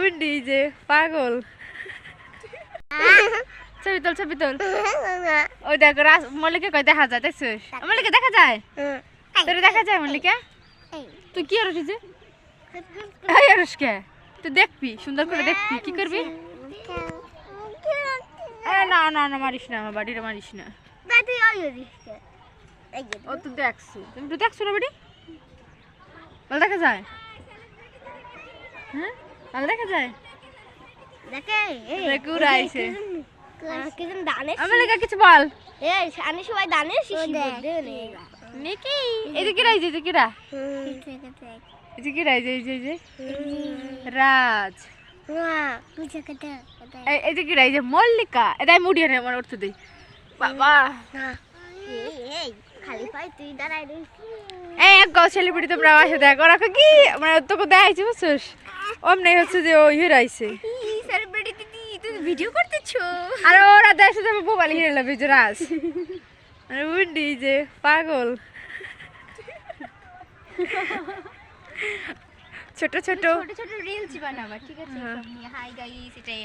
বুন্ডি যে পাগল। ছবি তোল ওই দেখো মল্লিকা কই দেখা যায় দেখছিস? মল্লিকা দেখা যায়? তোর দেখা যায় মল্লিকা? তুই কি আর যে কে তুই দেখবি সুন্দর করে দেখবি কি করবি? না না না মারিস না আমার বাড়িটা মারিস না। ও তুই দেখছি তুমি তো দেখছো না বাড়ি ভালো দেখা যায়? হ্যাঁ ভালো দেখা যায় কিছু বল রাজ মল্লিকা এটা মুড়িয়ে নেই আমার অর্থ দিই বাবা সেলিব্রিটি তোমরা আসে দেখো রাখো কি মানে তোকে দেখাইছি বুঝছিস অমনি হচ্ছে যে ও হিরাইছে ভিডিও করতেছো আর ওরা দেখছে যে মোবাইল হিরে লাভ রাজ বুন্ডি যে পাগল ছোট ছোট রিলস বানাবা ঠিক আছে হাই গাইস এটাই